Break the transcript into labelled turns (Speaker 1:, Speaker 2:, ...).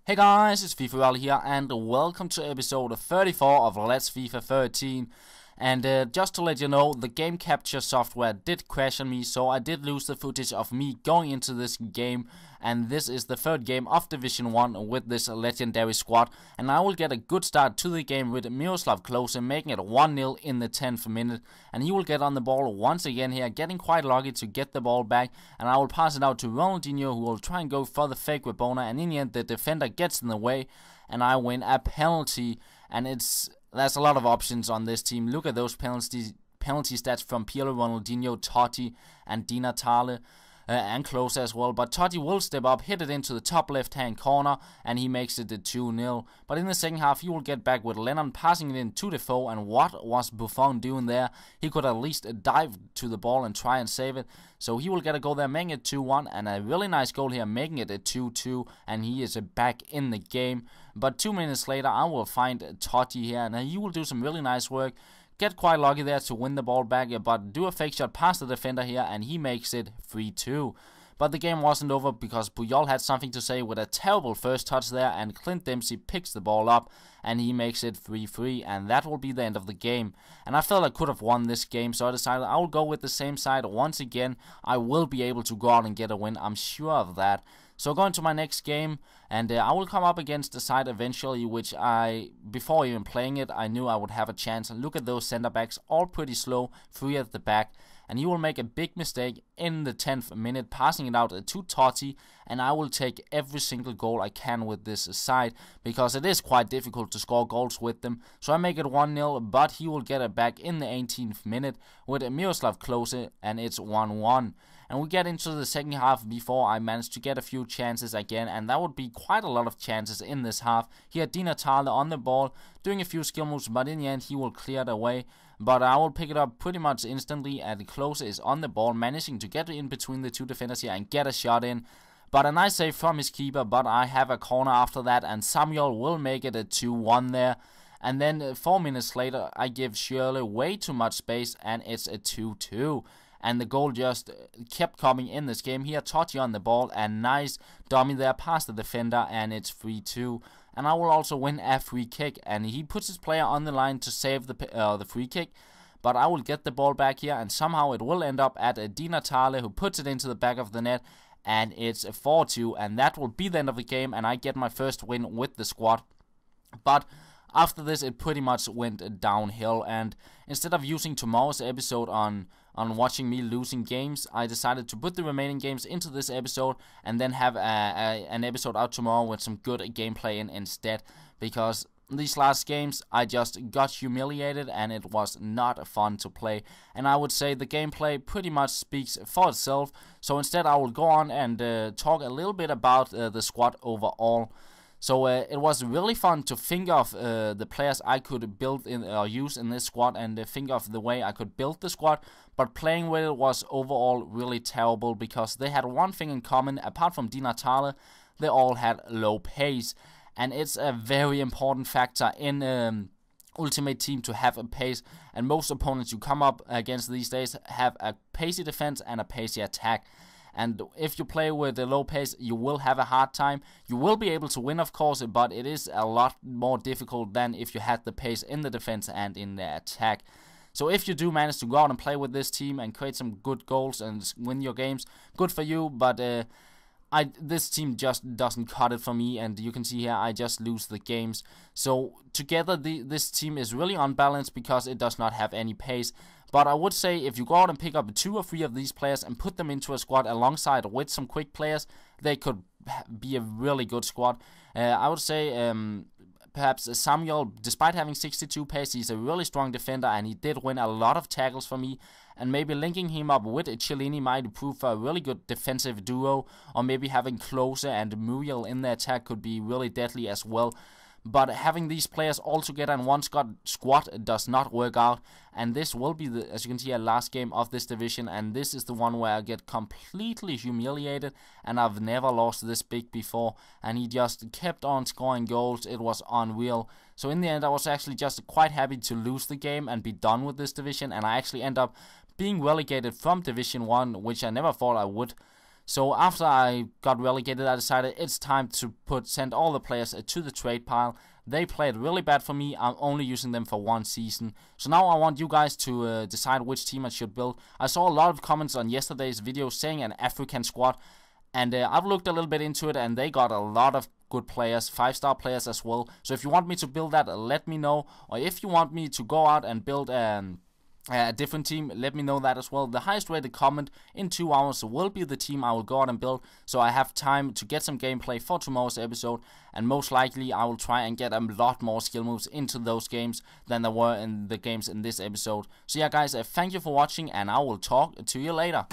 Speaker 1: Hey guys, it's FIFA here, and welcome to episode 34 of Let's FIFA 13. And just to let you know, the game capture software did crash on me, so I did lose the footage of me going into this game. And this is the third game of Division 1 with this legendary squad. And I will get a good start to the game with Miroslav Klose making it 1-0 in the 10th minute. And he will get on the ball once again here, getting quite lucky to get the ball back. And I will pass it out to Ronaldinho, who will try and go for the fake with Bona. And in the end, the defender gets in the way, and I win a penalty. And there's a lot of options on this team. Look at those penalty stats from Pirlo, Ronaldinho, Totti, and Di Natale. And Klose as well, but Totti will step up, hit it into the top left hand corner, and he makes it 2-0. But in the second half, he will get back with Lennon passing it in to Defoe, and what was Buffon doing there? He could at least dive to the ball and try and save it, so he will get a goal there, making it 2-1, and a really nice goal here, making it 2-2, and he is back in the game. But 2 minutes later, I will find Totti here, and he will do some really nice work. Get quite lucky there to win the ball back, but do a fake shot past the defender here, and he makes it 3-2. But the game wasn't over because Puyol had something to say with a terrible first touch there, and Clint Dempsey picks the ball up, and he makes it 3-3, and that will be the end of the game. And I felt I could have won this game, so I decided I will go with the same side once again. I will be able to go out and get a win, I'm sure of that. So going to my next game, and I will come up against the side eventually, which before even playing it, I knew I would have a chance. And look at those center backs, all pretty slow, 3 at the back. And he will make a big mistake in the 10th minute, passing it out to Totti, and I will take every single goal I can with this side, because it is quite difficult to score goals with them. So I make it 1-0, but he will get it back in the 18th minute with Miroslav Klose, and it's 1-1. And we get into the second half before I managed to get a few chances again, and that would be quite a lot of chances in this half. He had Di Natale on the ball, doing a few skill moves, but in the end he will clear it away. But I will pick it up pretty much instantly, and Klose is on the ball, managing to get in between the two defenders here and get a shot in. But a nice save from his keeper, but I have a corner after that, and Samuel will make it 2-1 there. And then 4 minutes later, I give Shirley way too much space, and it's 2-2. And the goal just kept coming in this game. Here, Totti on the ball, and nice dummy there past the defender, and it's 3-2. And I will also win a free kick, and he puts his player on the line to save the free kick. But I will get the ball back here, and somehow it will end up at Di Natale, who puts it into the back of the net, and it's 4-2. And that will be the end of the game, and I get my first win with the squad. But after this, it pretty much went downhill, and instead of using tomorrow's episode on watching me losing games, I decided to put the remaining games into this episode and then have an episode out tomorrow with some good gameplay in instead, because these last games I just got humiliated and it was not fun to play, and I would say the gameplay pretty much speaks for itself. So instead I will go on and talk a little bit about the squad overall. So it was really fun to think of the players I could build in or use in this squad, and think of the way I could build the squad. But playing with it was overall really terrible, because they had one thing in common. Apart from Di Natale, they all had low pace, and it's a very important factor in Ultimate Team to have a pace. And most opponents you come up against these days have a pacey defense and a pacey attack. And if you play with a low pace, you will have a hard time. You will be able to win, of course, but it is a lot more difficult than if you had the pace in the defense and in the attack. So if you do manage to go out and play with this team and create some good goals and win your games, good for you. But this team just doesn't cut it for me, and you can see here I just lose the games. So together this team is really unbalanced because it does not have any pace. But I would say if you go out and pick up 2 or 3 of these players and put them into a squad alongside with some quick players, they could be a really good squad. I would say perhaps Samuel, despite having 62 pace, he's a really strong defender, and he did win a lot of tackles for me. And maybe linking him up with Cellini might prove for a really good defensive duo, or maybe having Klose and Muriel in the attack could be really deadly as well. But having these players all together in one squad does not work out, and this will be, as you can see, a last game of this division, and this is the one where I get completely humiliated, and I've never lost this big before, and he just kept on scoring goals. It was unreal. So in the end, I was actually just quite happy to lose the game and be done with this division, and I actually end up being relegated from Division 1, which I never thought I would. So after I got relegated, I decided it's time to send all the players to the trade pile. They played really bad for me. I'm only using them for 1 season. So now I want you guys to decide which team I should build. I saw a lot of comments on yesterday's video saying an African squad. And I've looked a little bit into it, and they got a lot of good players, 5-star players as well. So if you want me to build that, let me know. Or if you want me to go out and build a different team, let me know that as well. The highest rated comment in 2 hours will be the team I will go out and build, so I have time to get some gameplay for tomorrow's episode, and most likely I will try and get a lot more skill moves into those games than there were in the games in this episode. So yeah guys, thank you for watching, and I will talk to you later.